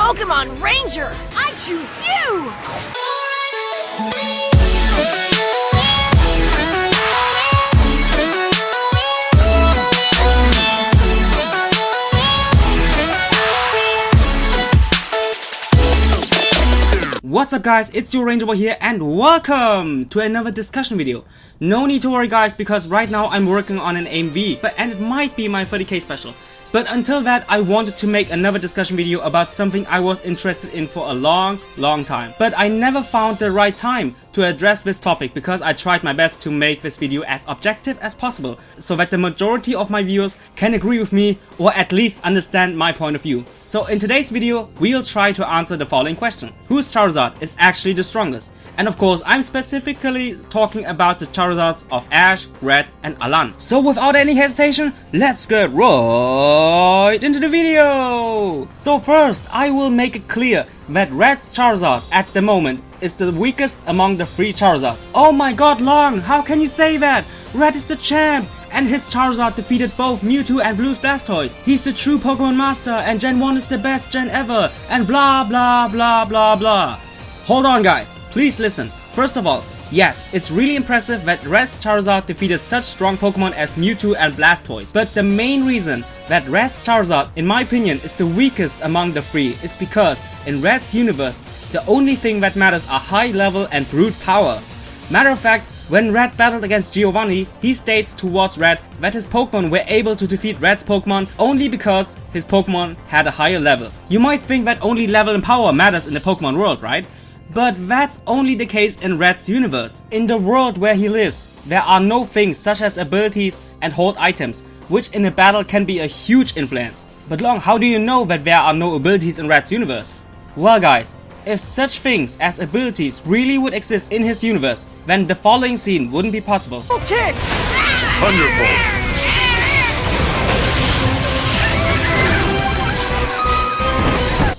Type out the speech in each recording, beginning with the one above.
Pokemon Ranger! I choose you! What's up guys, it's your Ranger Boy here and welcome to another discussion video. No need to worry guys, because right now I'm working on an AMV, and it might be my 30k special. But until that, I wanted to make another discussion video about something I was interested in for a long time. But I never found the right time to address this topic because I tried my best to make this video as objective as possible, so that the majority of my viewers can agree with me or at least understand my point of view. So in today's video, we'll try to answer the following question. Whose Charizard is actually the strongest? And of course, I'm specifically talking about the Charizards of Ash, Red and Alan. So without any hesitation, let's get right into the video! So first, I will make it clear that Red's Charizard at the moment is the weakest among the three Charizards. Oh my god, Long, how can you say that? Red is the champ! And his Charizard defeated both Mewtwo and Blue's Blastoise. He's the true Pokemon Master and Gen 1 is the best gen ever and blah blah blah blah blah. Hold on guys, please listen. First of all, yes, it's really impressive that Red's Charizard defeated such strong Pokemon as Mewtwo and Blastoise. But the main reason that Red's Charizard, in my opinion, is the weakest among the three is because in Red's universe, the only thing that matters are high level and brute power. Matter of fact, when Red battled against Giovanni, he states towards Red that his Pokemon were able to defeat Red's Pokemon only because his Pokemon had a higher level. You might think that only level and power matters in the Pokemon world, right? But that's only the case in Red's universe. In the world where he lives, there are no things such as abilities and hold items, which in a battle can be a huge influence. But Long, how do you know that there are no abilities in Red's universe? Well guys, if such things as abilities really would exist in his universe, then the following scene wouldn't be possible. Okay! Wonderful!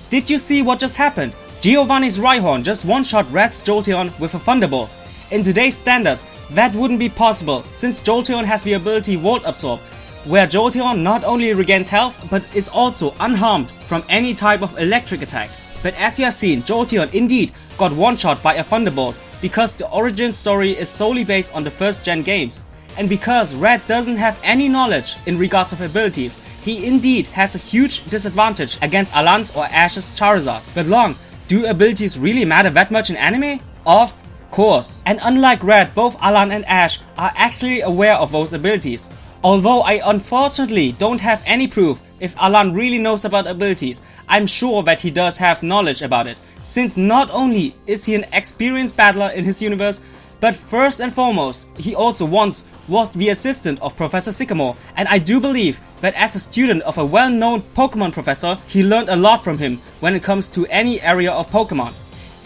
Did you see what just happened? Giovanni's Rhyhorn just one-shot Red's Jolteon with a Thunderbolt. In today's standards, that wouldn't be possible since Jolteon has the ability Volt Absorb, where Jolteon not only regains health but is also unharmed from any type of electric attacks. But as you have seen, Jolteon indeed got one-shot by a Thunderbolt because the origin story is solely based on the first gen games. And because Red doesn't have any knowledge in regards of abilities, he indeed has a huge disadvantage against Alan's or Ash's Charizard. But Long, do abilities really matter that much in anime? Of course. And unlike Red, both Alan and Ash are actually aware of those abilities. Although I unfortunately don't have any proof if Alan really knows about abilities, I'm sure that he does have knowledge about it, since not only is he an experienced battler in his universe, but first and foremost, he also once was the assistant of Professor Sycamore, and I do believe that as a student of a well-known Pokemon professor, he learned a lot from him when it comes to any area of Pokemon.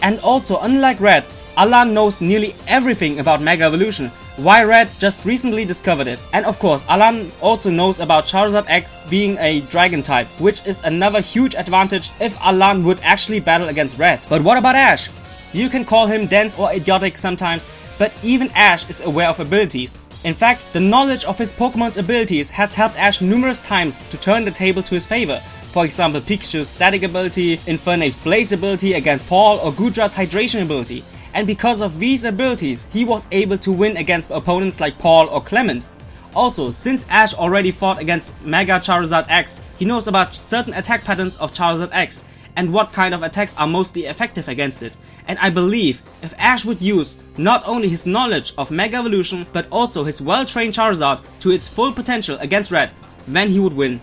And also, unlike Red, Alan knows nearly everything about Mega Evolution, while Red just recently discovered it. And of course, Alan also knows about Charizard X being a Dragon type, which is another huge advantage if Alan would actually battle against Red. But what about Ash? You can call him dense or idiotic sometimes, but even Ash is aware of abilities. In fact, the knowledge of his Pokemon's abilities has helped Ash numerous times to turn the table to his favor. For example, Pikachu's Static ability, Infernape's Blaze ability against Paul, or Gudra's Hydration ability. And because of these abilities, he was able to win against opponents like Paul or Clement. Also, since Ash already fought against Mega Charizard X, he knows about certain attack patterns of Charizard X and what kind of attacks are mostly effective against it. And I believe if Ash would use not only his knowledge of Mega Evolution but also his well-trained Charizard to its full potential against Red, then he would win.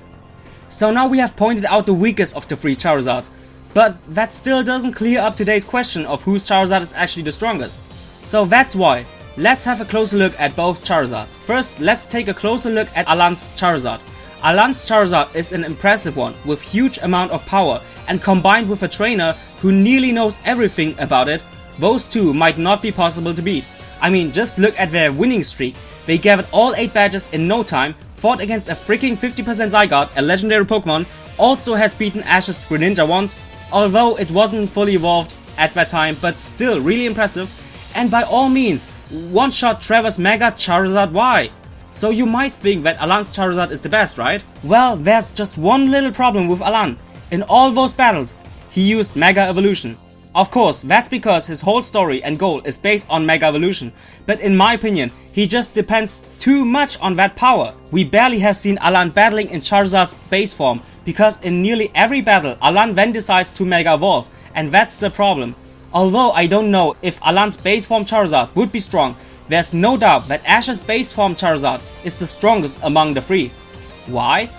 So now we have pointed out the weakest of the three Charizards, but that still doesn't clear up today's question of whose Charizard is actually the strongest. So that's why, let's have a closer look at both Charizards. First, let's take a closer look at Alan's Charizard. Alan's Charizard is an impressive one with huge amount of power, and combined with a trainer who nearly knows everything about it, those two might not be possible to beat. I mean, just look at their winning streak. They gathered all 8 badges in no time, fought against a freaking 50% Zygarde, a legendary Pokemon, also has beaten Ash's Greninja once, although it wasn't fully evolved at that time, but still really impressive, and by all means, one-shot Trevor's Mega Charizard Y. So you might think that Alan's Charizard is the best, right? Well, there's just one little problem with Alan. In all those battles, he used Mega Evolution. Of course, that's because his whole story and goal is based on Mega Evolution, but in my opinion, he just depends too much on that power. We barely have seen Alan battling in Charizard's base form, because in nearly every battle, Alan then decides to Mega Evolve, and that's the problem. Although I don't know if Alan's base form Charizard would be strong, there's no doubt that Ash's base form Charizard is the strongest among the three. Why?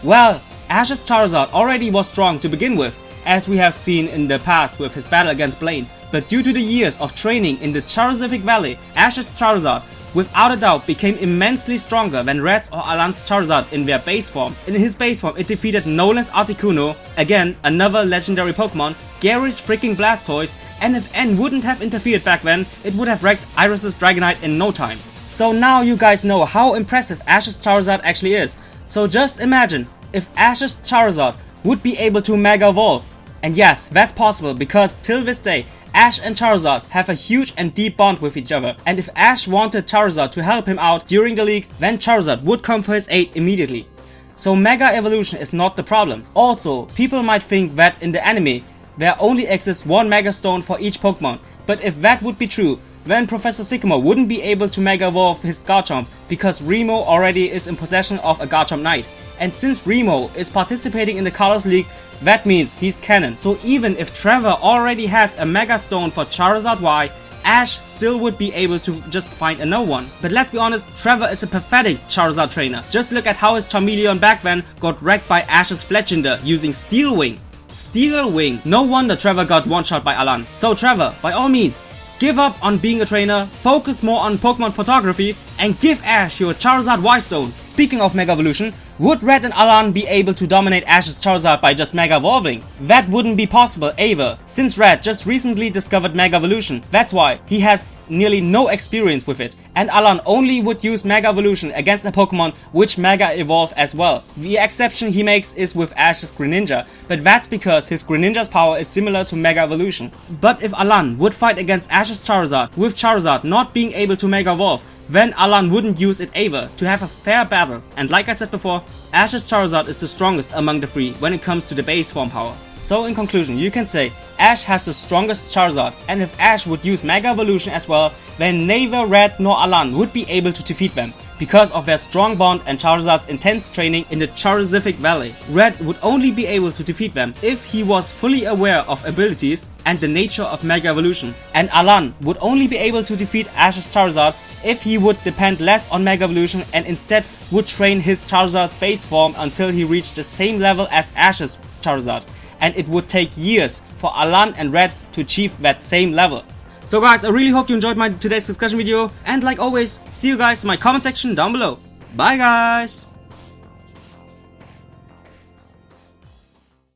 Well, Ash's Charizard already was strong to begin with, as we have seen in the past with his battle against Blaine, but due to the years of training in the Charizard Valley, Ash's Charizard without a doubt became immensely stronger than Red's or Alan's Charizard in their base form. In his base form, it defeated Nolan's Articuno, again another legendary Pokemon, Gary's freaking Blastoise, and if N wouldn't have interfered back then, it would have wrecked Iris's Dragonite in no time. So now you guys know how impressive Ash's Charizard actually is. So just imagine if Ash's Charizard would be able to Mega Evolve. And yes, that's possible because till this day, Ash and Charizard have a huge and deep bond with each other, and if Ash wanted Charizard to help him out during the league, then Charizard would come for his aid immediately. So Mega Evolution is not the problem. Also, people might think that in the anime, there only exists one Mega Stone for each Pokemon, but if that would be true, then Professor Sycamore wouldn't be able to Mega Evolve his Garchomp because Remo already is in possession of a Garchomp Knight. And since Remo is participating in the Colors League, that means he's canon. So even if Trevor already has a Mega Stone for Charizard Y, Ash still would be able to just find another one. But let's be honest, Trevor is a pathetic Charizard trainer. Just look at how his Charmeleon back then got wrecked by Ash's Fletchinder using Steel Wing. Steel Wing! No wonder Trevor got one-shot by Alan. So Trevor, by all means, give up on being a trainer, focus more on Pokemon photography, and give Ash your Charizard Y-Stone. Speaking of Mega Evolution, would Red and Alan be able to dominate Ash's Charizard by just Mega Evolving? That wouldn't be possible either, since Red just recently discovered Mega Evolution. That's why he has nearly no experience with it. And Alan only would use Mega Evolution against a Pokemon which Mega Evolve as well. The exception he makes is with Ash's Greninja, but that's because his Greninja's power is similar to Mega Evolution. But if Alan would fight against Ash's Charizard, with Charizard not being able to Mega Evolve, then Alan wouldn't use it either to have a fair battle. And like I said before, Ash's Charizard is the strongest among the three when it comes to the base form power. So in conclusion, you can say Ash has the strongest Charizard, and if Ash would use Mega Evolution as well, then neither Red nor Alan would be able to defeat them, because of their strong bond and Charizard's intense training in the Charizard Valley. Red would only be able to defeat them if he was fully aware of abilities and the nature of Mega Evolution, and Alan would only be able to defeat Ash's Charizard if he would depend less on Mega Evolution and instead would train his Charizard's base form until he reached the same level as Ash's Charizard, and it would take years for Alan and Red to achieve that same level. So guys, I really hope you enjoyed my today's discussion video, and like always, see you guys in my comment section down below. Bye guys!